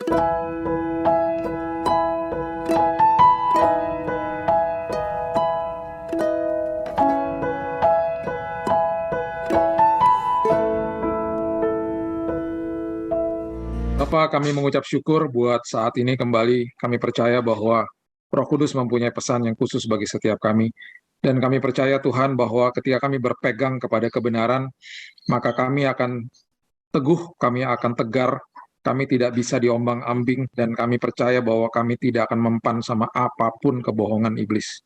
Bapa, kami mengucap syukur buat saat ini kembali kami percaya bahwa Roh Kudus mempunyai pesan yang khusus bagi setiap kami. Dan kami percaya Tuhan bahwa ketika kami berpegang kepada kebenaran, maka kami akan teguh, kami akan tegar, kami tidak bisa diombang-ambing, dan kami percaya bahwa kami tidak akan mempan sama apapun kebohongan iblis.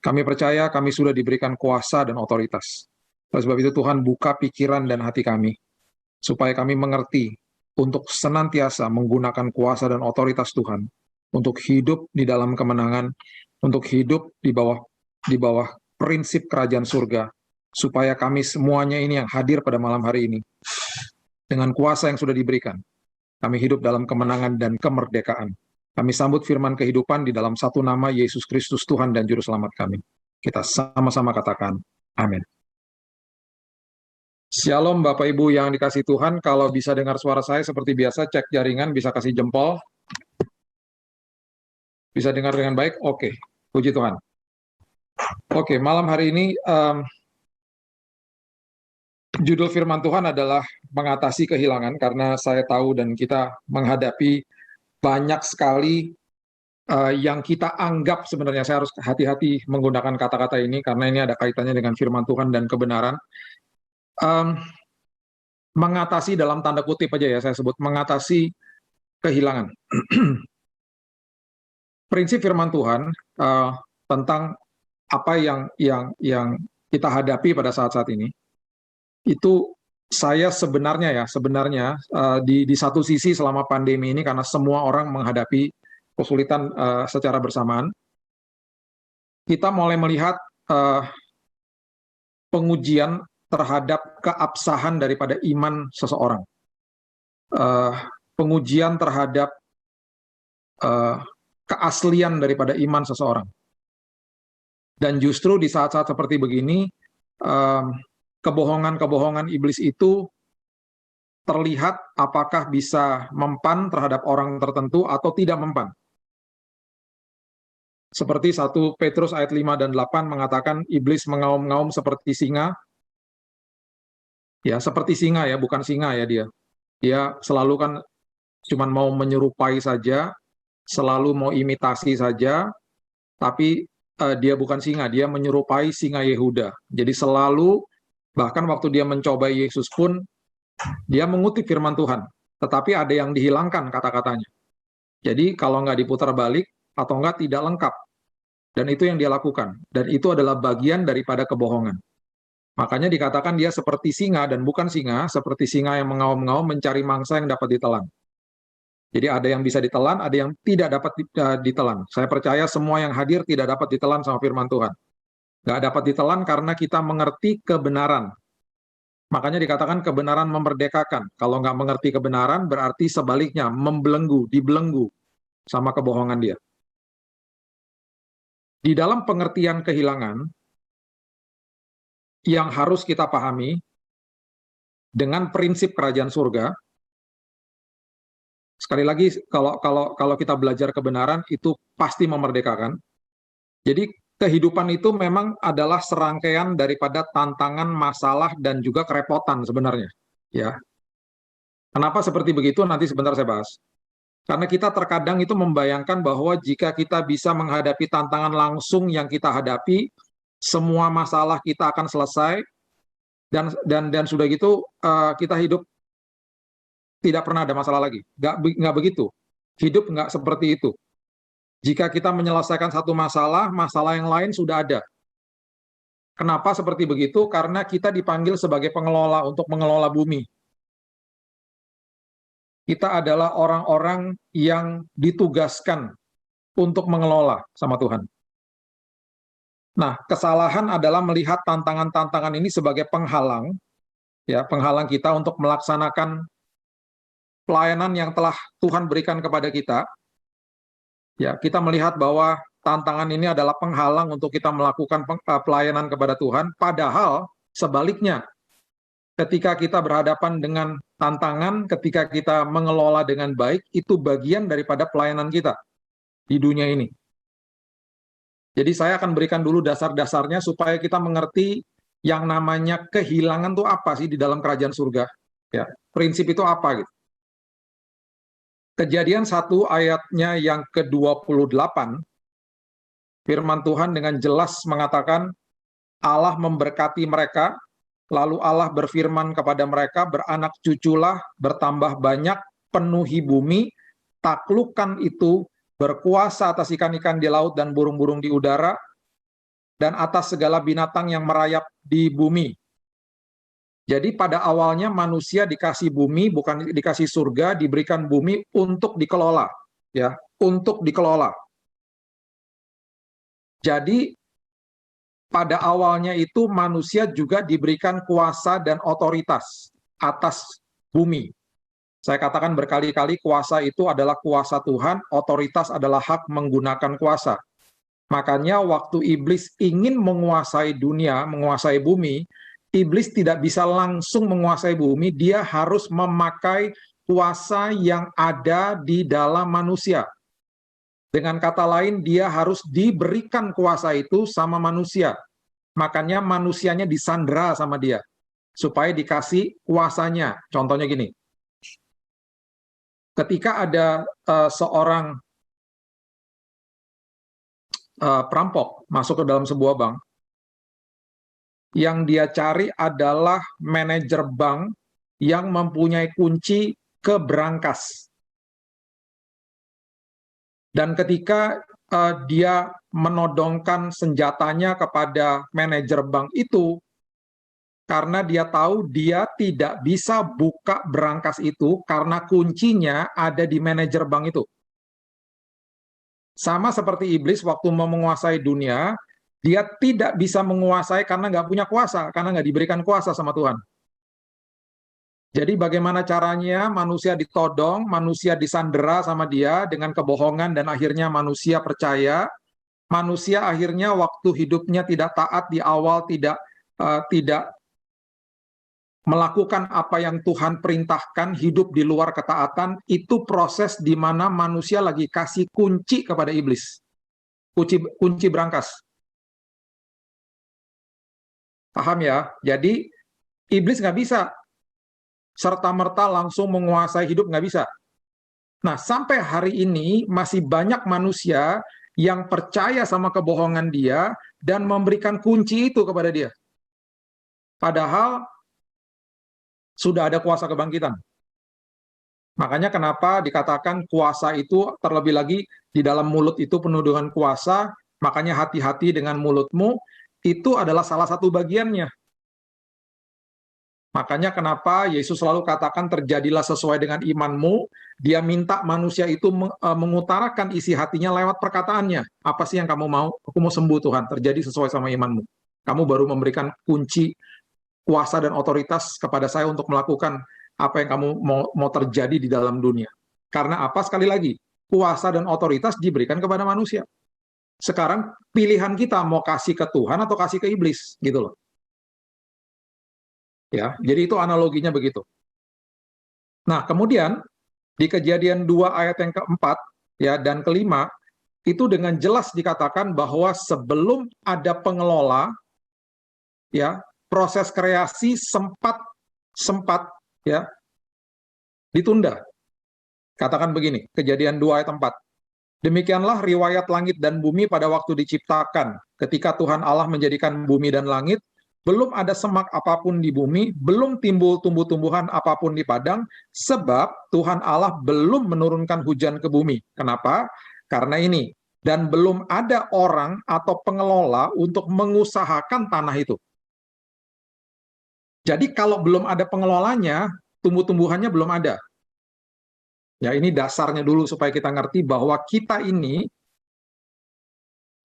Kami percaya kami sudah diberikan kuasa dan otoritas. Oleh sebab itu Tuhan buka pikiran dan hati kami, supaya kami mengerti untuk senantiasa menggunakan kuasa dan otoritas Tuhan, untuk hidup di dalam kemenangan, untuk hidup di bawah prinsip kerajaan surga, supaya kami semuanya ini yang hadir pada malam hari ini, dengan kuasa yang sudah diberikan, kami hidup dalam kemenangan dan kemerdekaan. Kami sambut firman kehidupan di dalam satu nama Yesus Kristus Tuhan dan Juru Selamat kami. Kita sama-sama katakan, amin. Shalom Bapak Ibu yang dikasih Tuhan, kalau bisa dengar suara saya seperti biasa, cek jaringan, bisa kasih jempol. Bisa dengar dengan baik? Oke, puji Tuhan. Oke, malam hari ini judul firman Tuhan adalah mengatasi kehilangan, karena saya tahu dan kita menghadapi banyak sekali yang kita anggap sebenarnya, saya harus hati-hati menggunakan kata-kata ini, karena ini ada kaitannya dengan firman Tuhan dan kebenaran. Mengatasi dalam tanda kutip aja ya, saya sebut mengatasi kehilangan. Prinsip firman Tuhan tentang apa yang kita hadapi pada saat-saat ini, itu saya sebenarnya di satu sisi selama pandemi ini, karena semua orang menghadapi kesulitan secara bersamaan, kita mulai melihat pengujian terhadap keabsahan daripada iman seseorang, pengujian terhadap keaslian daripada iman seseorang. Dan justru di saat-saat seperti begini, kebohongan-kebohongan iblis itu terlihat apakah bisa mempan terhadap orang tertentu atau tidak mempan. Seperti 1 Petrus ayat 5 dan 8 mengatakan iblis mengaum-ngaum seperti singa. Ya, seperti singa ya, bukan singa ya dia. Dia selalu kan cuma mau menyerupai saja, selalu mau imitasi saja, tapi dia bukan singa, dia menyerupai singa Yehuda. Jadi selalu, bahkan waktu dia mencobai Yesus pun, dia mengutip firman Tuhan, tetapi ada yang dihilangkan kata-katanya. Jadi kalau nggak diputar balik, atau nggak tidak lengkap. Dan itu yang dia lakukan. Dan itu adalah bagian daripada kebohongan. Makanya dikatakan dia seperti singa dan bukan singa, seperti singa yang mengaum-ngaum mencari mangsa yang dapat ditelan. Jadi ada yang bisa ditelan, ada yang tidak dapat ditelan. Saya percaya semua yang hadir tidak dapat ditelan sama firman Tuhan. Nggak dapat ditelan karena kita mengerti kebenaran. Makanya dikatakan kebenaran memerdekakan. Kalau nggak mengerti kebenaran, berarti sebaliknya, membelenggu, dibelenggu sama kebohongan dia. Di dalam pengertian kehilangan, yang harus kita pahami dengan prinsip kerajaan surga, sekali lagi kalau kita belajar kebenaran itu pasti memerdekakan. Jadi kehidupan itu memang adalah serangkaian daripada tantangan, masalah dan juga kerepotan sebenarnya, ya. Kenapa seperti begitu? Nanti sebentar saya bahas. Karena kita terkadang itu membayangkan bahwa jika kita bisa menghadapi tantangan langsung yang kita hadapi, semua masalah kita akan selesai, dan sudah gitu kita hidup tidak pernah ada masalah lagi. Nggak begitu. Hidup nggak seperti itu. Jika kita menyelesaikan satu masalah, masalah yang lain sudah ada. Kenapa seperti begitu? Karena kita dipanggil sebagai pengelola untuk mengelola bumi. Kita adalah orang-orang yang ditugaskan untuk mengelola sama Tuhan. Nah, kesalahan adalah melihat tantangan-tantangan ini sebagai penghalang, ya, penghalang kita untuk melaksanakan pelayanan yang telah Tuhan berikan kepada kita. Ya, kita melihat bahwa tantangan ini adalah penghalang untuk kita melakukan pelayanan kepada Tuhan, padahal sebaliknya, ketika kita berhadapan dengan tantangan ketika kita mengelola dengan baik, itu bagian daripada pelayanan kita di dunia ini. Jadi saya akan berikan dulu dasar-dasarnya supaya kita mengerti yang namanya kehilangan itu apa sih di dalam kerajaan surga. Ya, prinsip itu apa gitu. Kejadian 1 ayatnya yang ke-28, firman Tuhan dengan jelas mengatakan, Allah memberkati mereka, lalu Allah berfirman kepada mereka, beranak cuculah, bertambah banyak, penuhi bumi, taklukkan itu, berkuasa atas ikan-ikan di laut dan burung-burung di udara, dan atas segala binatang yang merayap di bumi. Jadi pada awalnya manusia dikasih bumi, bukan dikasih surga, diberikan bumi untuk dikelola, ya, untuk dikelola. Jadi pada awalnya itu manusia juga diberikan kuasa dan otoritas atas bumi. Saya katakan berkali-kali kuasa itu adalah kuasa Tuhan, otoritas adalah hak menggunakan kuasa. Makanya waktu iblis ingin menguasai dunia, menguasai bumi, iblis tidak bisa langsung menguasai bumi, dia harus memakai kuasa yang ada di dalam manusia. Dengan kata lain, dia harus diberikan kuasa itu sama manusia. Makanya manusianya disandera sama dia, supaya dikasih kuasanya. Contohnya gini, ketika ada seorang perampok masuk ke dalam sebuah bank, yang dia cari adalah manajer bank yang mempunyai kunci ke brankas. Dan ketika dia menodongkan senjatanya kepada manajer bank itu, karena dia tahu dia tidak bisa buka brankas itu karena kuncinya ada di manajer bank itu. Sama seperti iblis waktu mau menguasai dunia, dia tidak bisa menguasai karena nggak punya kuasa, karena nggak diberikan kuasa sama Tuhan. Jadi bagaimana caranya manusia ditodong, manusia disandera sama dia dengan kebohongan dan akhirnya manusia percaya. Manusia akhirnya waktu hidupnya tidak taat di awal, tidak melakukan apa yang Tuhan perintahkan, hidup di luar ketaatan, itu proses di mana manusia lagi kasih kunci kepada iblis. Kunci brankas. Paham ya? Jadi iblis nggak bisa serta-merta langsung menguasai hidup, nggak bisa. Nah, sampai hari ini masih banyak manusia yang percaya sama kebohongan dia dan memberikan kunci itu kepada dia. Padahal sudah ada kuasa kebangkitan. Makanya kenapa dikatakan kuasa itu terlebih lagi di dalam mulut itu penuh dengan kuasa, makanya hati-hati dengan mulutmu, itu adalah salah satu bagiannya. Makanya kenapa Yesus selalu katakan terjadilah sesuai dengan imanmu, dia minta manusia itu mengutarakan isi hatinya lewat perkataannya. Apa sih yang kamu mau? Aku mau sembuh Tuhan, terjadi sesuai sama imanmu. Kamu baru memberikan kunci, kuasa dan otoritas kepada saya untuk melakukan apa yang kamu mau terjadi di dalam dunia. Karena apa? Sekali lagi, kuasa dan otoritas diberikan kepada manusia. Sekarang pilihan kita mau kasih ke Tuhan atau kasih ke iblis, gitu loh. Ya, jadi itu analoginya begitu. Nah, kemudian di Kejadian 2 ayat yang keempat ya dan kelima itu dengan jelas dikatakan bahwa sebelum ada pengelola ya, proses kreasi sempat ya ditunda. Katakan begini, Kejadian 2 ayat 4. Demikianlah riwayat langit dan bumi pada waktu diciptakan. Ketika Tuhan Allah menjadikan bumi dan langit, belum ada semak apapun di bumi, belum timbul tumbuh-tumbuhan apapun di padang, sebab Tuhan Allah belum menurunkan hujan ke bumi. Kenapa? Karena ini. Dan belum ada orang atau pengelola untuk mengusahakan tanah itu. Jadi kalau belum ada pengelolanya, tumbuh-tumbuhannya belum ada. Ya, ini dasarnya dulu supaya kita ngerti bahwa kita ini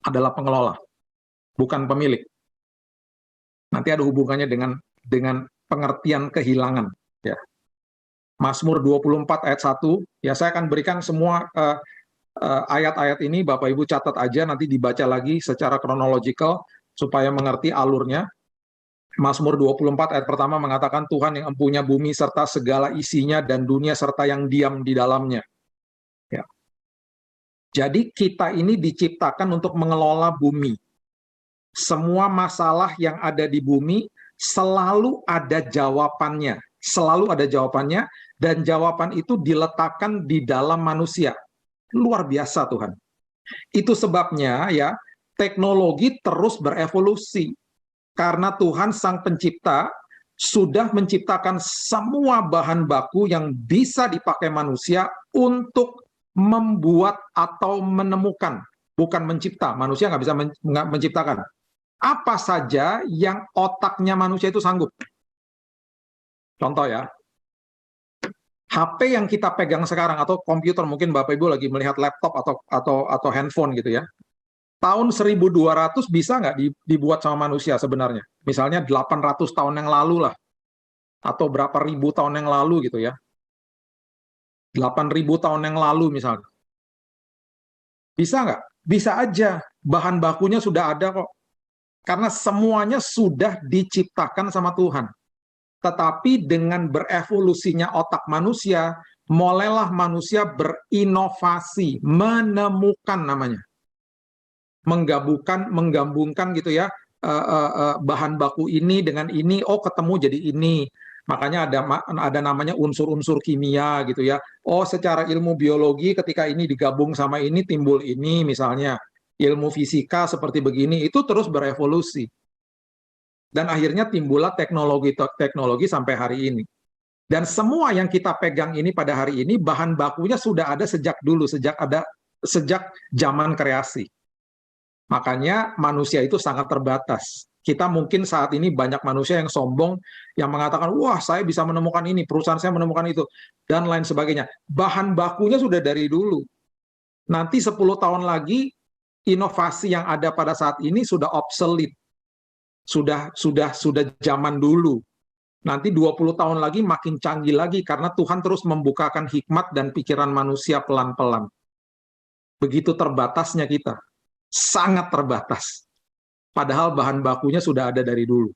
adalah pengelola, bukan pemilik. Nanti ada hubungannya dengan pengertian kehilangan. Ya. Mazmur 24 ayat 1, ya saya akan berikan semua ayat-ayat ini, Bapak Ibu catat aja, nanti dibaca lagi secara kronologikal supaya mengerti alurnya. Mazmur 24 ayat pertama mengatakan Tuhan yang empunya bumi serta segala isinya dan dunia serta yang diam di dalamnya. Ya. Jadi kita ini diciptakan untuk mengelola bumi. Semua masalah yang ada di bumi selalu ada jawabannya. Selalu ada jawabannya dan jawaban itu diletakkan di dalam manusia. Luar biasa Tuhan. Itu sebabnya ya teknologi terus berevolusi. Karena Tuhan Sang Pencipta sudah menciptakan semua bahan baku yang bisa dipakai manusia untuk membuat atau menemukan, bukan mencipta. Manusia nggak bisa menciptakan. Apa saja yang otaknya manusia itu sanggup. Contoh ya, HP yang kita pegang sekarang atau komputer, mungkin Bapak Ibu lagi melihat laptop atau handphone gitu ya. Tahun 1200 bisa nggak dibuat sama manusia sebenarnya? Misalnya 800 tahun yang lalu lah, atau berapa ribu tahun yang lalu gitu ya. 8.000 tahun yang lalu misalnya. Bisa nggak? Bisa aja. Bahan bakunya sudah ada kok. Karena semuanya sudah diciptakan sama Tuhan. Tetapi dengan berevolusinya otak manusia, mulailah manusia berinovasi, menemukan namanya. Menggabungkan gitu ya, bahan baku ini dengan ini, oh ketemu jadi ini. Makanya ada namanya unsur-unsur kimia gitu ya. Oh secara ilmu biologi ketika ini digabung sama ini timbul ini misalnya. Ilmu fisika seperti begini, itu terus berevolusi. Dan akhirnya timbullah teknologi sampai hari ini. Dan semua yang kita pegang ini pada hari ini, bahan bakunya sudah ada sejak dulu, sejak zaman kreasi. Makanya manusia itu sangat terbatas. Kita mungkin saat ini banyak manusia yang sombong, yang mengatakan, wah saya bisa menemukan ini, perusahaan saya menemukan itu, dan lain sebagainya. Bahan bakunya sudah dari dulu. Nanti 10 tahun lagi, inovasi yang ada pada saat ini sudah obsolete. Sudah zaman dulu. Nanti 20 tahun lagi makin canggih lagi, karena Tuhan terus membukakan hikmat dan pikiran manusia pelan-pelan. Begitu terbatasnya kita. Sangat terbatas. Padahal bahan bakunya sudah ada dari dulu.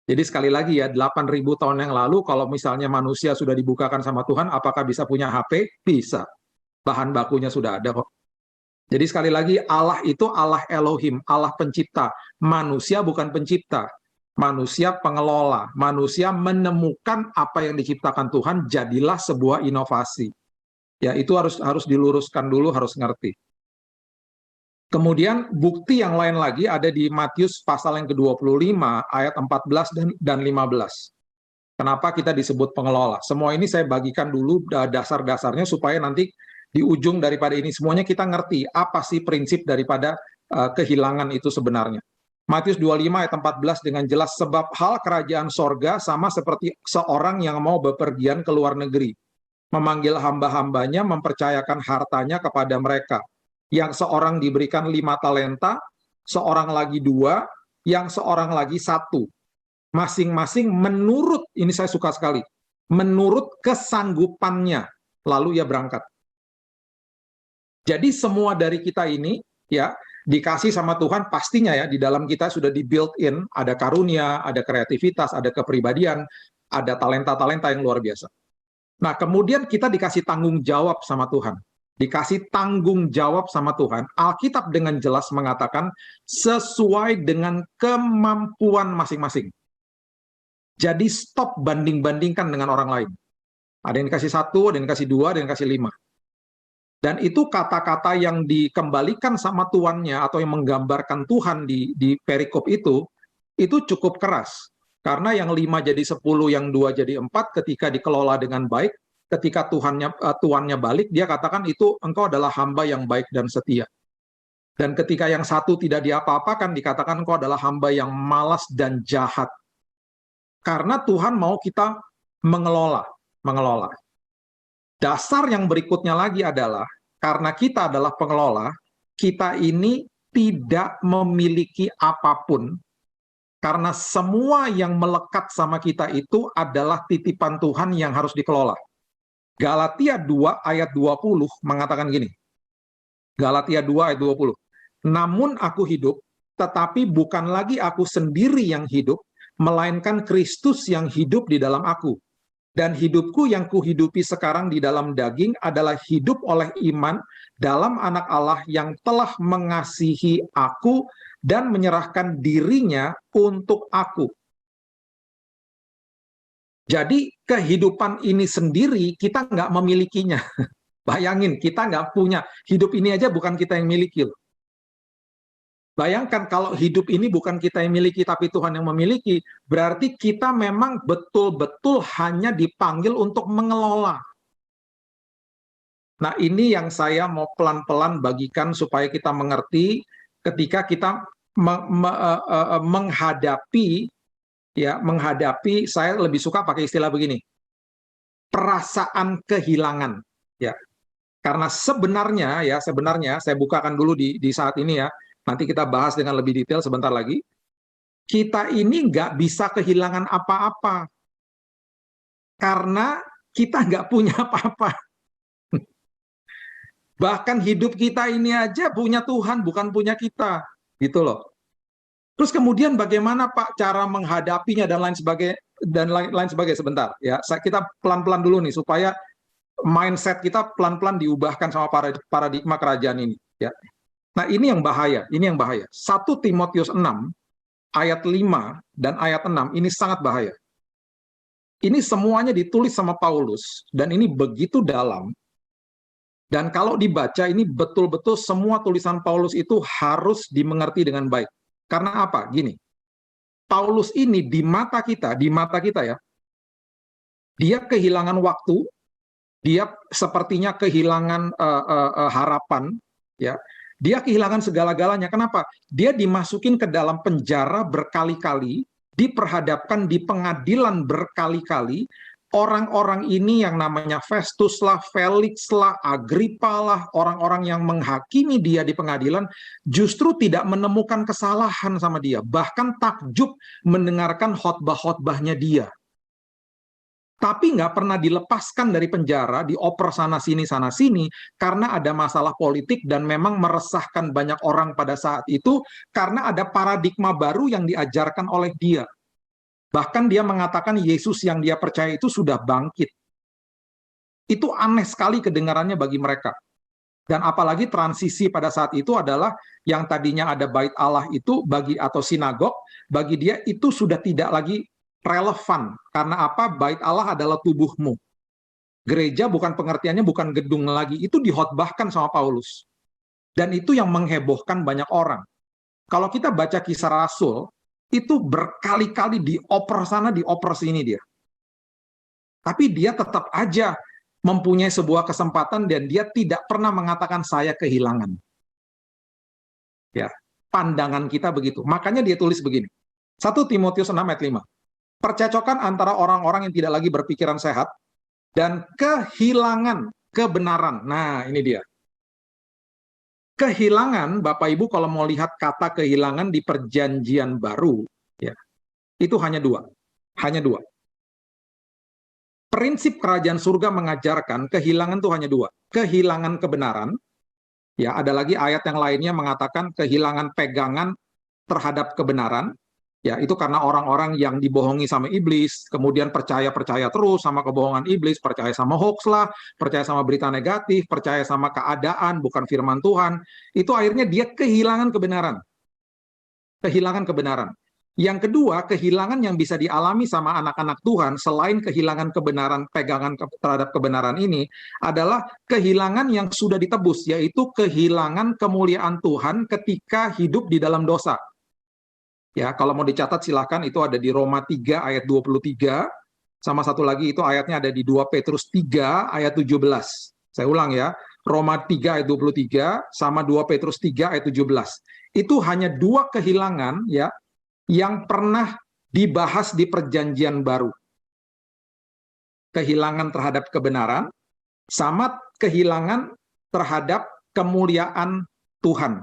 Jadi sekali lagi ya, 8.000 tahun yang lalu, kalau misalnya manusia sudah dibukakan sama Tuhan, apakah bisa punya HP? Bisa. Bahan bakunya sudah ada kok. Jadi sekali lagi, Allah itu Allah Elohim, Allah pencipta. Manusia bukan pencipta. Manusia pengelola. Manusia menemukan apa yang diciptakan Tuhan, jadilah sebuah inovasi. Ya, itu harus diluruskan dulu, harus ngerti. Kemudian bukti yang lain lagi ada di Matius pasal yang ke-25 ayat 14 dan 15. Kenapa kita disebut pengelola? Semua ini saya bagikan dulu dasar-dasarnya supaya nanti di ujung daripada ini semuanya kita ngerti apa sih prinsip daripada kehilangan itu sebenarnya. Matius 25 ayat 14 dengan jelas, sebab hal kerajaan sorga sama seperti seorang yang mau bepergian ke luar negeri, memanggil hamba-hambanya, mempercayakan hartanya kepada mereka. Yang seorang diberikan 5 talenta, seorang lagi 2, yang seorang lagi 1. Masing-masing menurut, ini saya suka sekali, menurut kesanggupannya, lalu ia berangkat. Jadi semua dari kita ini, ya, dikasih sama Tuhan, pastinya ya, di dalam kita sudah di-built-in, ada karunia, ada kreativitas, ada kepribadian, ada talenta-talenta yang luar biasa. Nah, kemudian kita dikasih tanggung jawab sama Tuhan. Dikasih tanggung jawab sama Tuhan, Alkitab dengan jelas mengatakan sesuai dengan kemampuan masing-masing. Jadi stop banding-bandingkan dengan orang lain. Ada yang dikasih 1, ada yang dikasih 2, ada yang dikasih 5. Dan itu kata-kata yang dikembalikan sama tuannya atau yang menggambarkan Tuhan di perikop itu cukup keras. Karena yang 5 jadi 10, yang 2 jadi 4 ketika dikelola dengan baik, ketika tuannya balik, dia katakan itu engkau adalah hamba yang baik dan setia. Dan ketika yang 1 tidak diapa-apakan, dikatakan engkau adalah hamba yang malas dan jahat. Karena Tuhan mau kita mengelola. Dasar yang berikutnya lagi adalah, karena kita adalah pengelola, kita ini tidak memiliki apapun, karena semua yang melekat sama kita itu adalah titipan Tuhan yang harus dikelola. Galatia 2 ayat 20 mengatakan gini. Galatia 2 ayat 20. Namun aku hidup, tetapi bukan lagi aku sendiri yang hidup, melainkan Kristus yang hidup di dalam aku. Dan hidupku yang kuhidupi sekarang di dalam daging adalah hidup oleh iman dalam anak Allah yang telah mengasihi aku dan menyerahkan dirinya untuk aku. Jadi kehidupan ini sendiri kita nggak memilikinya. Bayangin, kita nggak punya. Hidup ini aja bukan kita yang miliki. Bayangkan kalau hidup ini bukan kita yang miliki, tapi Tuhan yang memiliki, berarti kita memang betul-betul hanya dipanggil untuk mengelola. Nah, ini yang saya mau pelan-pelan bagikan supaya kita mengerti ketika kita menghadapi, saya lebih suka pakai istilah begini, perasaan kehilangan. Ya, karena sebenarnya saya bukakan dulu di saat ini ya. Nanti kita bahas dengan lebih detail sebentar lagi. Kita ini nggak bisa kehilangan apa-apa. Karena kita nggak punya apa-apa. Bahkan hidup kita ini aja punya Tuhan, bukan punya kita. Gitu loh. Terus kemudian bagaimana Pak cara menghadapinya dan lain sebagainya sebentar. Ya, kita pelan-pelan dulu nih supaya mindset kita pelan-pelan diubahkan sama paradigma kerajaan ini. Ya. Nah, ini yang bahaya. 1 Timotius 6 ayat 5 dan ayat 6 ini sangat bahaya. Ini semuanya ditulis sama Paulus dan ini begitu dalam. Dan kalau dibaca ini betul-betul semua tulisan Paulus itu harus dimengerti dengan baik. Karena apa? Gini. Paulus ini di mata kita ya. Dia kehilangan waktu, dia sepertinya kehilangan harapan, ya. Dia kehilangan segala-galanya. Kenapa? Dia dimasukin ke dalam penjara berkali-kali, diperhadapkan di pengadilan berkali-kali. Orang-orang ini yang namanya Festus lah, Felix lah, Agrippa lah, orang-orang yang menghakimi dia di pengadilan, justru tidak menemukan kesalahan sama dia. Bahkan takjub mendengarkan khotbah-khotbahnya dia. Tapi nggak pernah dilepaskan dari penjara, dioper sana-sini, karena ada masalah politik dan memang meresahkan banyak orang pada saat itu, karena ada paradigma baru yang diajarkan oleh dia. Bahkan dia mengatakan Yesus yang dia percaya itu sudah bangkit. Itu aneh sekali kedengarannya bagi mereka. Dan apalagi transisi pada saat itu adalah yang tadinya ada bait Allah itu atau sinagog, bagi dia itu sudah tidak lagi relevan. Karena apa? Bait Allah adalah tubuhmu. Gereja bukan pengertiannya bukan gedung lagi. Itu dihotbahkan sama Paulus. Dan itu yang menghebohkan banyak orang. Kalau kita baca Kisah Rasul, itu berkali-kali dioper sana, dioper sini dia. Tapi dia tetap aja mempunyai sebuah kesempatan dan dia tidak pernah mengatakan saya kehilangan. Ya, pandangan kita begitu. Makanya dia tulis begini. 1 Timotius 6 ayat 5. Percecokan antara orang-orang yang tidak lagi berpikiran sehat dan kehilangan kebenaran. Nah, ini dia. Kehilangan, Bapak Ibu kalau mau lihat kata kehilangan di perjanjian baru, ya, itu hanya dua. Hanya dua. Prinsip kerajaan surga mengajarkan kehilangan itu hanya dua. Kehilangan kebenaran, ya ada lagi ayat yang lainnya mengatakan kehilangan pegangan terhadap kebenaran. Ya, itu karena orang-orang yang dibohongi sama iblis, kemudian percaya-percaya terus sama kebohongan iblis, percaya sama hoax lah, percaya sama berita negatif, percaya sama keadaan, bukan firman Tuhan. Itu akhirnya dia kehilangan kebenaran. Kehilangan kebenaran. Yang kedua, kehilangan yang bisa dialami sama anak-anak Tuhan, selain kehilangan kebenaran, pegangan terhadap kebenaran ini, adalah kehilangan yang sudah ditebus, yaitu kehilangan kemuliaan Tuhan ketika hidup di dalam dosa. Ya, kalau mau dicatat silahkan, itu ada di Roma 3 ayat 23, sama satu lagi itu ayatnya ada di 2 Petrus 3 ayat 17. Saya ulang ya, Roma 3 ayat 23 sama 2 Petrus 3 ayat 17. Itu hanya dua kehilangan ya yang pernah dibahas di perjanjian baru. Kehilangan terhadap kebenaran sama kehilangan terhadap kemuliaan Tuhan.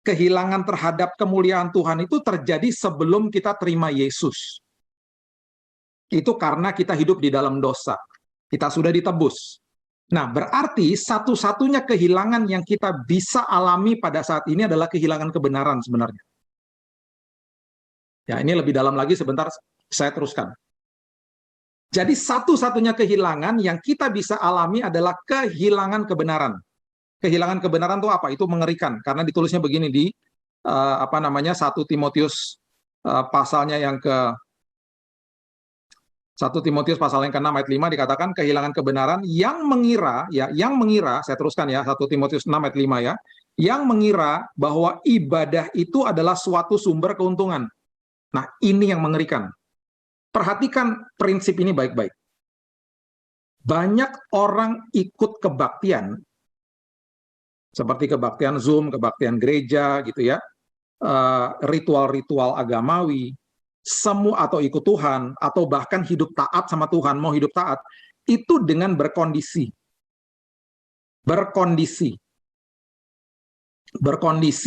Kehilangan terhadap kemuliaan Tuhan itu terjadi sebelum kita terima Yesus. Itu karena kita hidup di dalam dosa. Kita sudah ditebus. Nah, berarti satu-satunya kehilangan yang kita bisa alami pada saat ini adalah kehilangan kebenaran sebenarnya. Ya, ini lebih dalam lagi, sebentar saya teruskan. Jadi satu-satunya kehilangan yang kita bisa alami adalah kehilangan kebenaran. Kehilangan kebenaran itu apa? Itu mengerikan, karena ditulisnya begini di 1 Timotius pasalnya yang ke 1 Timotius pasal yang ke-6 ayat 5 dikatakan kehilangan kebenaran yang mengira, ya, yang mengira, saya teruskan ya, 1 Timotius 6 ayat 5 ya, yang mengira bahwa ibadah itu adalah suatu sumber keuntungan. Nah, ini yang mengerikan. Perhatikan prinsip ini baik-baik. Banyak orang ikut kebaktian, seperti kebaktian Zoom, kebaktian gereja, gitu ya, ritual-ritual agamawi, semua atau ikut Tuhan, atau bahkan hidup taat sama Tuhan, mau hidup taat, itu dengan berkondisi. Berkondisi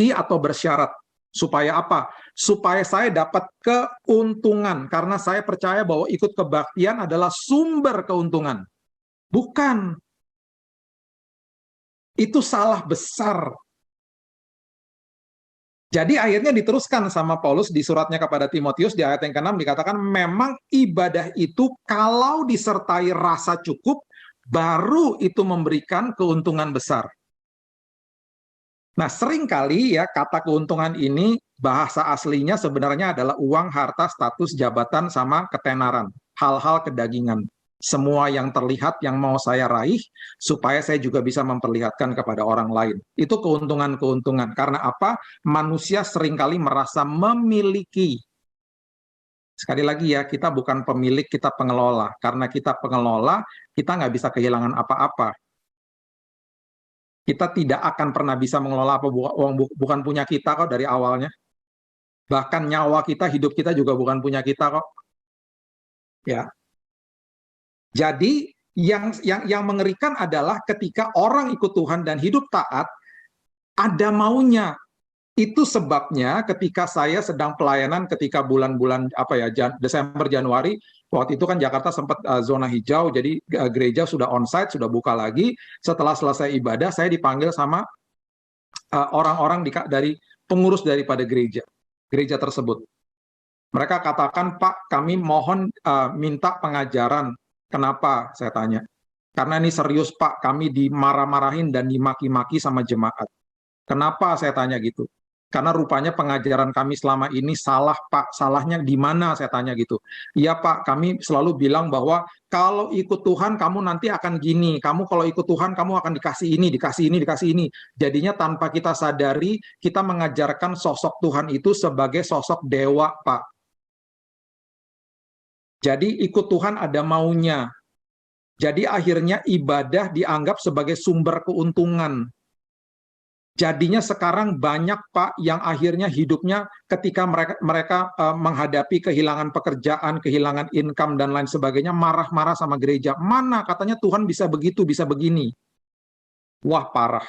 atau bersyarat. Supaya apa? Supaya saya dapat keuntungan, karena saya percaya bahwa ikut kebaktian adalah sumber keuntungan. Bukan. Itu salah besar. Jadi akhirnya diteruskan sama Paulus di suratnya kepada Timotius di ayat yang ke-6 dikatakan memang ibadah itu kalau disertai rasa cukup baru itu memberikan keuntungan besar. Nah, seringkali ya kata keuntungan ini bahasa aslinya sebenarnya adalah uang, harta, status, jabatan, sama ketenaran. Hal-hal kedagingan. Semua yang terlihat yang mau saya raih supaya saya juga bisa memperlihatkan kepada orang lain. Itu keuntungan-keuntungan. Karena apa? Manusia seringkali merasa memiliki. Sekali lagi ya, kita bukan pemilik, kita pengelola. Karena kita pengelola, kita nggak bisa kehilangan apa-apa. Kita tidak akan pernah bisa mengelola apa uang bukan punya kita kok dari awalnya. Bahkan nyawa kita, hidup kita juga bukan punya kita kok. Ya. Jadi yang mengerikan adalah ketika orang ikut Tuhan dan hidup taat, ada maunya. Itu sebabnya ketika saya sedang pelayanan ketika bulan-bulan Desember Januari, waktu itu kan Jakarta sempat zona hijau, jadi gereja sudah onsite, sudah buka lagi. Setelah selesai ibadah, saya dipanggil sama orang-orang dari pengurus daripada gereja tersebut. Mereka katakan, Pak, kami mohon minta pengajaran. Kenapa? Saya tanya. Karena ini serius, Pak, kami dimarah-marahin dan dimaki-maki sama jemaat. Kenapa saya tanya gitu? Karena rupanya pengajaran kami selama ini salah, Pak. Salahnya di mana? Saya tanya gitu. Iya, Pak, kami selalu bilang bahwa kalau ikut Tuhan, kamu nanti akan gini. Kamu kalau ikut Tuhan, kamu akan dikasih ini, dikasih ini, dikasih ini. Jadinya tanpa kita sadari, kita mengajarkan sosok Tuhan itu sebagai sosok dewa, Pak. Jadi ikut Tuhan ada maunya. Jadi akhirnya ibadah dianggap sebagai sumber keuntungan. Jadinya sekarang banyak, Pak, yang akhirnya hidupnya ketika mereka menghadapi kehilangan pekerjaan, kehilangan income, dan lain sebagainya, marah-marah sama gereja. Mana katanya Tuhan bisa begitu, bisa begini. Wah, parah.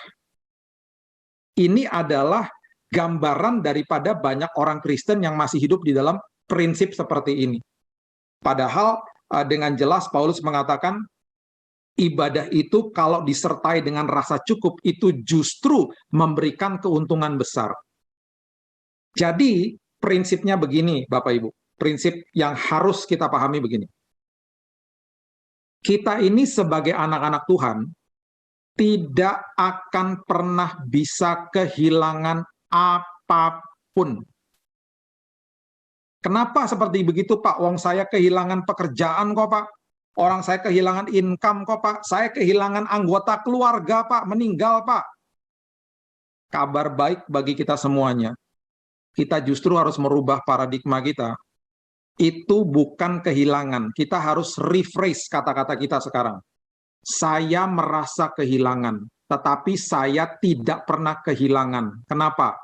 Ini adalah gambaran daripada banyak orang Kristen yang masih hidup di dalam prinsip seperti ini. Padahal dengan jelas Paulus mengatakan, ibadah itu kalau disertai dengan rasa cukup, itu justru memberikan keuntungan besar. Jadi, prinsipnya begini, Bapak Ibu. Prinsip yang harus kita pahami begini. Kita ini sebagai anak-anak Tuhan, tidak akan pernah bisa kehilangan apapun. Kenapa seperti begitu, Pak? Wong saya kehilangan pekerjaan kok, Pak. Orang saya kehilangan income kok, Pak. Saya kehilangan anggota keluarga, Pak. Meninggal, Pak. Kabar baik bagi kita semuanya. Kita justru harus merubah paradigma kita. Itu bukan kehilangan. Kita harus rephrase kata-kata kita sekarang. Saya merasa kehilangan, tetapi saya tidak pernah kehilangan. Kenapa?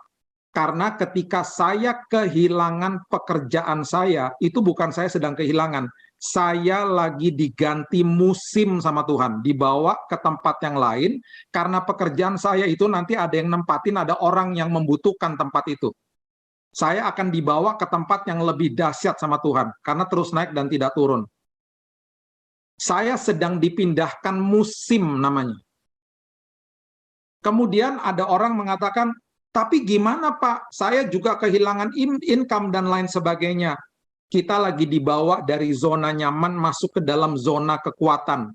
Karena ketika saya kehilangan pekerjaan saya, itu bukan saya sedang kehilangan. Saya lagi diganti musim sama Tuhan, dibawa ke tempat yang lain, karena pekerjaan saya itu nanti ada yang nempatin, ada orang yang membutuhkan tempat itu. Saya akan dibawa ke tempat yang lebih dahsyat sama Tuhan, karena terus naik dan tidak turun. Saya sedang dipindahkan musim namanya. Kemudian ada orang mengatakan, Tapi gimana Pak, saya juga kehilangan income dan lain sebagainya. Kita lagi dibawa dari zona nyaman masuk ke dalam zona kekuatan.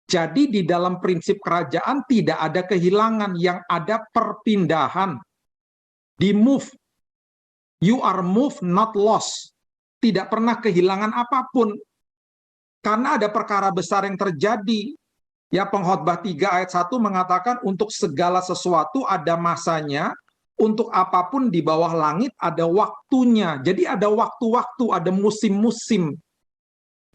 Jadi di dalam prinsip kerajaan tidak ada kehilangan, yang ada perpindahan. Di move, you are moved, not lost. Tidak pernah kehilangan apapun. Karena ada perkara besar yang terjadi. Ya, Pengkhotbah 3 ayat 1 mengatakan untuk segala sesuatu ada masanya, untuk apapun di bawah langit ada waktunya. Jadi ada waktu-waktu, ada musim-musim.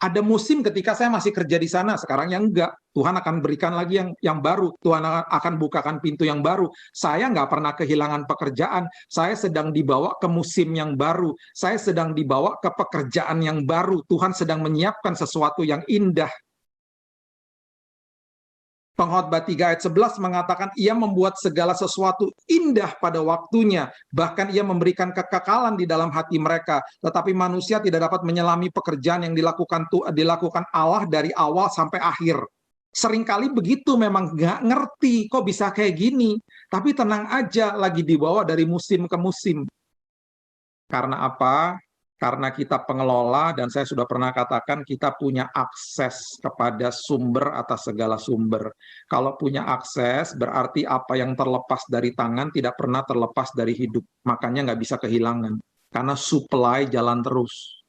Ada musim ketika saya masih kerja di sana, sekarang yang enggak. Tuhan akan berikan lagi yang baru. Tuhan akan bukakan pintu yang baru. Saya nggak pernah kehilangan pekerjaan. Saya sedang dibawa ke musim yang baru. Saya sedang dibawa ke pekerjaan yang baru. Tuhan sedang menyiapkan sesuatu yang indah. Pengkhotbah 3 ayat 11 mengatakan ia membuat segala sesuatu indah pada waktunya, bahkan ia memberikan kekekalan di dalam hati mereka, tetapi manusia tidak dapat menyelami pekerjaan yang dilakukan Allah dari awal sampai akhir. Seringkali begitu, memang nggak ngerti kok bisa kayak gini, tapi tenang aja, lagi dibawa dari musim ke musim. Karena apa? Karena kita pengelola, dan saya sudah pernah katakan, kita punya akses kepada sumber atas segala sumber. Kalau punya akses, berarti apa yang terlepas dari tangan tidak pernah terlepas dari hidup. Makanya nggak bisa kehilangan, karena supply jalan terus.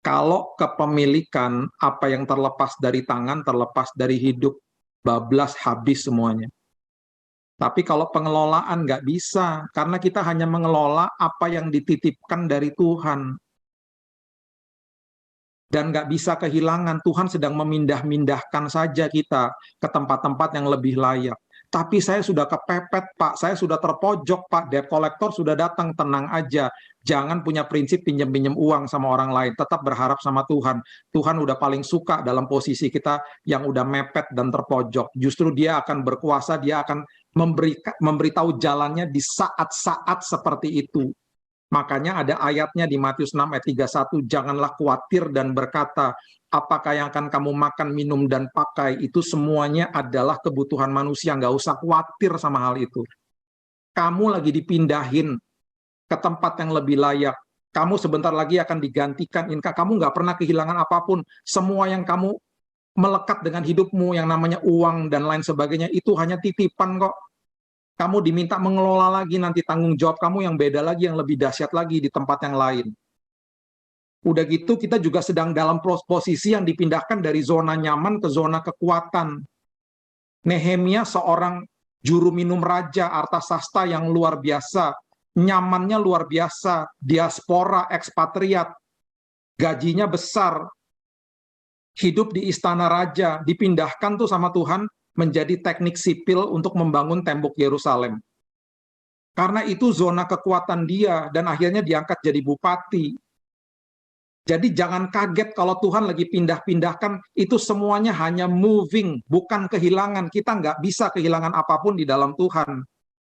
Kalau kepemilikan, apa yang terlepas dari tangan, terlepas dari hidup, bablas, habis semuanya. Tapi kalau pengelolaan nggak bisa, karena kita hanya mengelola apa yang dititipkan dari Tuhan. Dan nggak bisa kehilangan, Tuhan sedang memindah-mindahkan saja kita ke tempat-tempat yang lebih layak. Tapi saya sudah kepepet, Pak. Saya sudah terpojok, Pak. Debt collector sudah datang, tenang aja. Jangan punya prinsip pinjam-pinjam uang sama orang lain. Tetap berharap sama Tuhan. Tuhan udah paling suka dalam posisi kita yang udah mepet dan terpojok. Justru dia akan berkuasa, dia akan memberitahu jalannya di saat-saat seperti itu. Makanya ada ayatnya di Matius 6 ayat 31, janganlah khawatir dan berkata, apakah yang akan kamu makan, minum, dan pakai, itu semuanya adalah kebutuhan manusia, nggak usah khawatir sama hal itu. Kamu lagi dipindahin ke tempat yang lebih layak, kamu sebentar lagi akan digantikan, kamu nggak pernah kehilangan apapun, semua yang kamu melekat dengan hidupmu, yang namanya uang dan lain sebagainya, itu hanya titipan kok. Kamu diminta mengelola lagi nanti tanggung jawab kamu yang beda lagi, yang lebih dahsyat lagi di tempat yang lain. Udah gitu kita juga sedang dalam posisi yang dipindahkan dari zona nyaman ke zona kekuatan. Nehemia seorang juru minum raja, artasasta yang luar biasa, nyamannya luar biasa, diaspora, ekspatriat, gajinya besar, hidup di istana raja, dipindahkan tuh sama Tuhan menjadi teknik sipil untuk membangun tembok Yerusalem. Karena itu zona kekuatan dia, dan akhirnya diangkat jadi bupati. Jadi jangan kaget kalau Tuhan lagi pindah-pindahkan, itu semuanya hanya moving, bukan kehilangan. Kita nggak bisa kehilangan apapun di dalam Tuhan.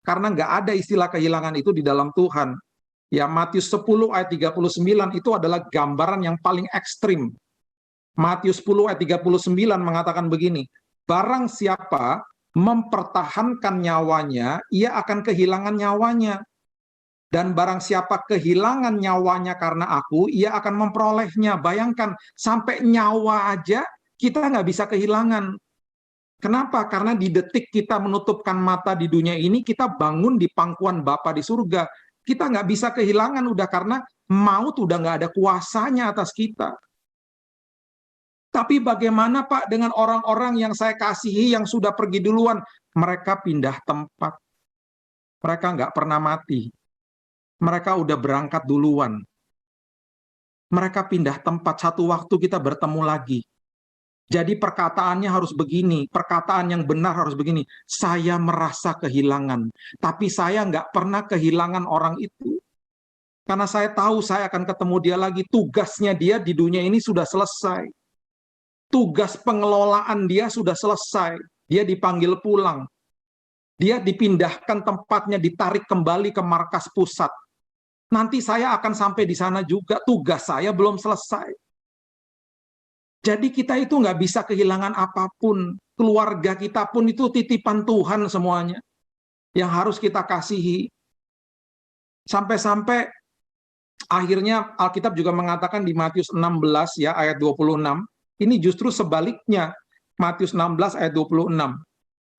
Karena nggak ada istilah kehilangan itu di dalam Tuhan. Ya, Matius 10 ayat 39 itu adalah gambaran yang paling ekstrim. Matius 10 ayat 39 mengatakan begini, barang siapa mempertahankan nyawanya, ia akan kehilangan nyawanya. Dan barang siapa kehilangan nyawanya karena aku, ia akan memperolehnya. Bayangkan, sampai nyawa aja kita nggak bisa kehilangan. Kenapa? Karena di detik kita menutupkan mata di dunia ini, kita bangun di pangkuan Bapa di surga. Kita nggak bisa kehilangan udah, karena maut udah nggak ada kuasanya atas kita. Tapi bagaimana Pak dengan orang-orang yang saya kasihi yang sudah pergi duluan? Mereka pindah tempat. Mereka nggak pernah mati. Mereka udah berangkat duluan. Mereka pindah tempat, satu waktu kita bertemu lagi. Jadi perkataannya harus begini, perkataan yang benar harus begini. Saya merasa kehilangan, tapi saya nggak pernah kehilangan orang itu. Karena saya tahu saya akan ketemu dia lagi. Tugasnya dia di dunia ini sudah selesai. Tugas pengelolaan dia sudah selesai. Dia dipanggil pulang. Dia dipindahkan tempatnya, ditarik kembali ke markas pusat. Nanti saya akan sampai di sana juga. Tugas saya belum selesai. Jadi kita itu nggak bisa kehilangan apapun. Keluarga kita pun itu titipan Tuhan semuanya. Yang harus kita kasihi. Sampai-sampai akhirnya Alkitab juga mengatakan di Matius 16 ya ayat 26, ini justru sebaliknya. Matius 16 ayat 26.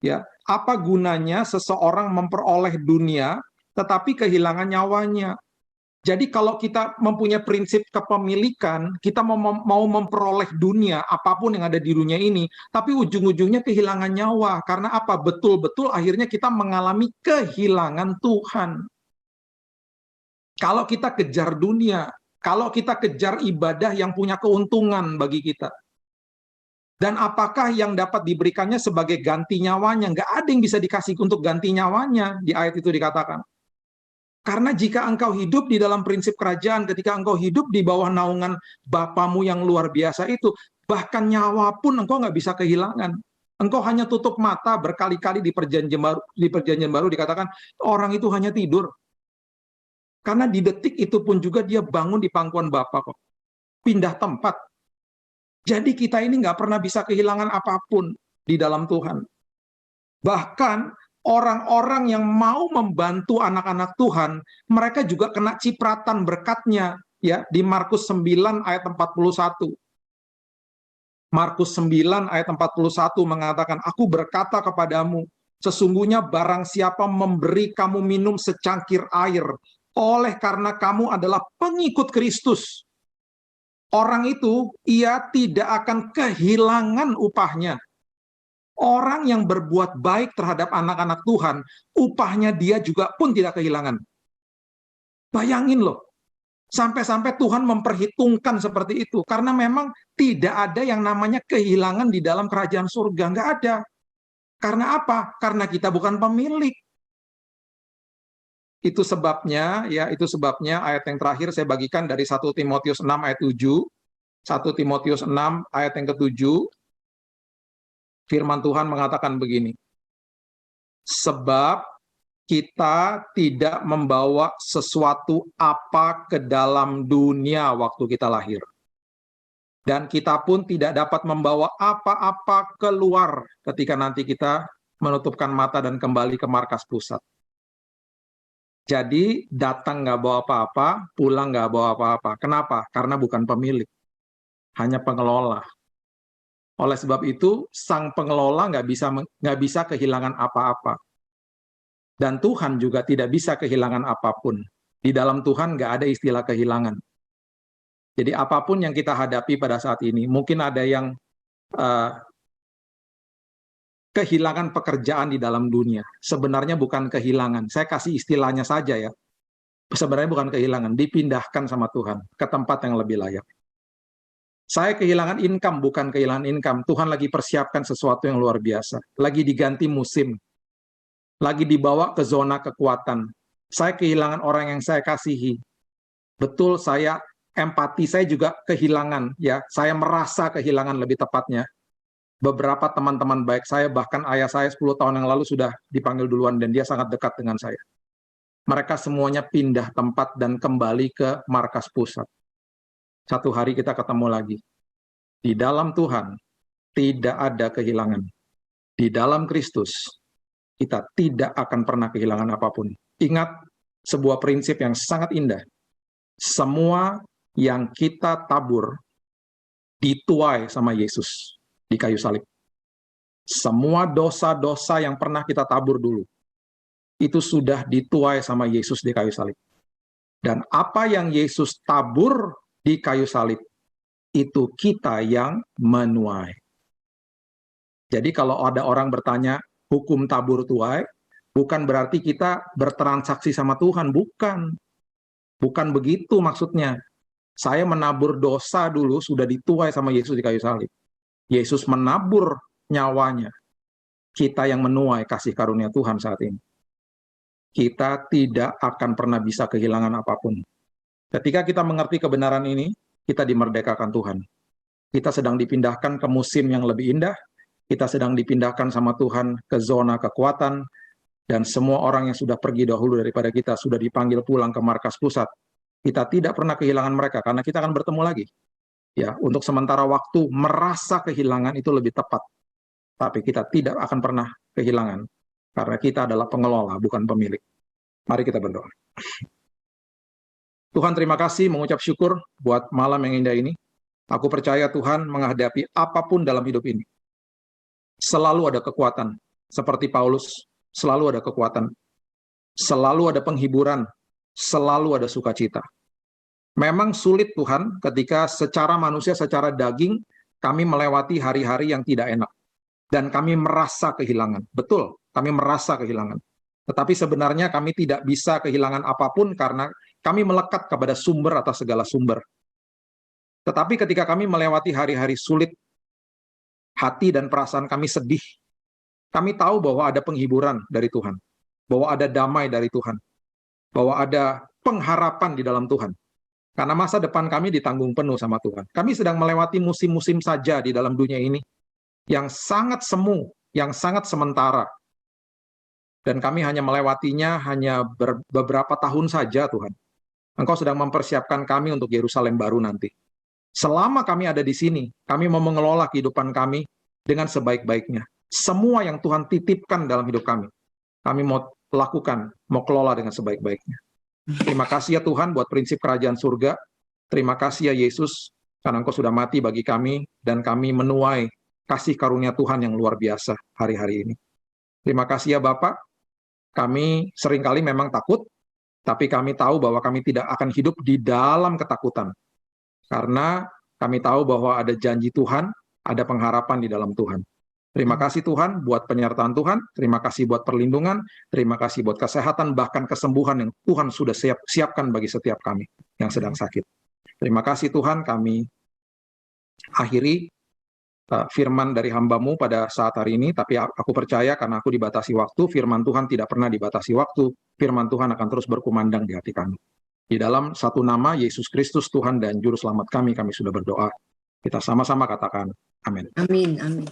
Ya, apa gunanya seseorang memperoleh dunia tetapi kehilangan nyawanya? Jadi kalau kita mempunyai prinsip kepemilikan, kita mau memperoleh dunia, apapun yang ada di dunia ini, tapi ujung-ujungnya kehilangan nyawa. Karena apa? Betul-betul akhirnya kita mengalami kehilangan Tuhan. Kalau kita kejar dunia, kalau kita kejar ibadah yang punya keuntungan bagi kita, dan apakah yang dapat diberikannya sebagai ganti nyawanya? Nggak ada yang bisa dikasih untuk ganti nyawanya, di ayat itu dikatakan. Karena jika engkau hidup di dalam prinsip kerajaan, ketika engkau hidup di bawah naungan Bapamu yang luar biasa itu, bahkan nyawa pun engkau nggak bisa kehilangan. Engkau hanya tutup mata berkali-kali di perjanjian baru dikatakan, orang itu hanya tidur. Karena di detik itu pun juga dia bangun di pangkuan Bapa kok. Pindah tempat. Jadi kita ini nggak pernah bisa kehilangan apapun di dalam Tuhan. Bahkan orang-orang yang mau membantu anak-anak Tuhan, mereka juga kena cipratan berkatnya. Ya, di Markus 9 ayat 41. Markus 9 ayat 41 mengatakan, aku berkata kepadamu, sesungguhnya barang siapa memberi kamu minum secangkir air, oleh karena kamu adalah pengikut Kristus, orang itu ia tidak akan kehilangan upahnya. Orang yang berbuat baik terhadap anak-anak Tuhan, upahnya dia juga pun tidak kehilangan. Bayangin loh, sampai-sampai Tuhan memperhitungkan seperti itu, karena memang tidak ada yang namanya kehilangan di dalam kerajaan surga, nggak ada. Karena apa? Karena kita bukan pemilik. Itu sebabnya, ya, itu sebabnya ayat yang terakhir saya bagikan dari 1 Timotius 6 ayat 7. 1 Timotius 6 ayat yang ke-7. Firman Tuhan mengatakan begini. Sebab kita tidak membawa sesuatu apa ke dalam dunia waktu kita lahir. Dan kita pun tidak dapat membawa apa-apa keluar ketika nanti kita menutupkan mata dan kembali ke markas pusat. Jadi datang nggak bawa apa-apa, pulang nggak bawa apa-apa. Kenapa? Karena bukan pemilik, hanya pengelola. Oleh sebab itu, sang pengelola nggak bisa kehilangan apa-apa. Dan Tuhan juga tidak bisa kehilangan apapun. Di dalam Tuhan nggak ada istilah kehilangan. Jadi apapun yang kita hadapi pada saat ini, mungkin ada yang kehilangan pekerjaan di dalam dunia. Sebenarnya bukan kehilangan. Saya kasih istilahnya saja ya. Sebenarnya bukan kehilangan, dipindahkan sama Tuhan ke tempat yang lebih layak. Saya kehilangan income, bukan kehilangan income. Tuhan lagi persiapkan sesuatu yang luar biasa. Lagi diganti musim. Lagi dibawa ke zona kekuatan. Saya kehilangan orang yang saya kasihi. Betul, saya empati, saya juga kehilangan. Ya, saya merasa kehilangan lebih tepatnya. Beberapa teman-teman baik saya, bahkan ayah saya 10 tahun yang lalu sudah dipanggil duluan dan dia sangat dekat dengan saya. Mereka semuanya pindah tempat dan kembali ke markas pusat. Satu hari kita ketemu lagi. Di dalam Tuhan tidak ada kehilangan. Di dalam Kristus kita tidak akan pernah kehilangan apapun. Ingat sebuah prinsip yang sangat indah. Semua yang kita tabur dituai sama Yesus di kayu salib. Semua dosa-dosa yang pernah kita tabur dulu, itu sudah dituai sama Yesus di kayu salib. Dan apa yang Yesus tabur di kayu salib, itu kita yang menuai. Jadi kalau ada orang bertanya, hukum tabur tuai, bukan berarti kita bertransaksi sama Tuhan, bukan. Bukan begitu maksudnya. Saya menabur dosa dulu, sudah dituai sama Yesus di kayu salib. Yesus menabur nyawanya. Kita yang menuai kasih karunia Tuhan saat ini. Kita tidak akan pernah bisa kehilangan apapun. Ketika kita mengerti kebenaran ini, kita dimerdekakan Tuhan. Kita sedang dipindahkan ke musim yang lebih indah. Kita sedang dipindahkan sama Tuhan ke zona kekuatan. Dan semua orang yang sudah pergi dahulu daripada kita sudah dipanggil pulang ke markas pusat. Kita tidak pernah kehilangan mereka karena kita akan bertemu lagi. Ya, untuk sementara waktu merasa kehilangan itu lebih tepat. Tapi kita tidak akan pernah kehilangan karena kita adalah pengelola, bukan pemilik. Mari kita berdoa. Tuhan, terima kasih, mengucap syukur buat malam yang indah ini. Aku percaya Tuhan menghadapi apapun dalam hidup ini. Selalu ada kekuatan. Seperti Paulus, selalu ada kekuatan. Selalu ada penghiburan. Selalu ada sukacita. Memang sulit Tuhan ketika secara manusia, secara daging, kami melewati hari-hari yang tidak enak. Dan kami merasa kehilangan. Betul, kami merasa kehilangan. Tetapi sebenarnya kami tidak bisa kehilangan apapun karena kami melekat kepada sumber atas segala sumber. Tetapi ketika kami melewati hari-hari sulit, hati dan perasaan kami sedih. Kami tahu bahwa ada penghiburan dari Tuhan. Bahwa ada damai dari Tuhan. Bahwa ada pengharapan di dalam Tuhan. Karena masa depan kami ditanggung penuh sama Tuhan. Kami sedang melewati musim-musim saja di dalam dunia ini yang sangat semu, yang sangat sementara. Dan kami hanya melewatinya hanya beberapa tahun saja, Tuhan. Engkau sedang mempersiapkan kami untuk Yerusalem baru nanti. Selama kami ada di sini, kami mau mengelola kehidupan kami dengan sebaik-baiknya. Semua yang Tuhan titipkan dalam hidup kami mau lakukan, mau kelola dengan sebaik-baiknya. Terima kasih ya Tuhan buat prinsip kerajaan surga. Terima kasih ya Yesus, karena Engkau sudah mati bagi kami, dan kami menuai kasih karunia Tuhan yang luar biasa hari-hari ini. Terima kasih ya Bapak. Kami seringkali memang takut, tapi kami tahu bahwa kami tidak akan hidup di dalam ketakutan. Karena kami tahu bahwa ada janji Tuhan, ada pengharapan di dalam Tuhan. Terima kasih Tuhan buat penyertaan Tuhan, terima kasih buat perlindungan, terima kasih buat kesehatan, bahkan kesembuhan yang Tuhan sudah siapkan bagi setiap kami yang sedang sakit. Terima kasih Tuhan, kami akhiri firman dari hamba-Mu pada saat hari ini, tapi aku percaya karena aku dibatasi waktu, firman Tuhan tidak pernah dibatasi waktu, firman Tuhan akan terus berkumandang di hati kami. Di dalam satu nama, Yesus Kristus Tuhan dan Juru Selamat kami sudah berdoa. Kita sama-sama katakan, amin. Amin, amin.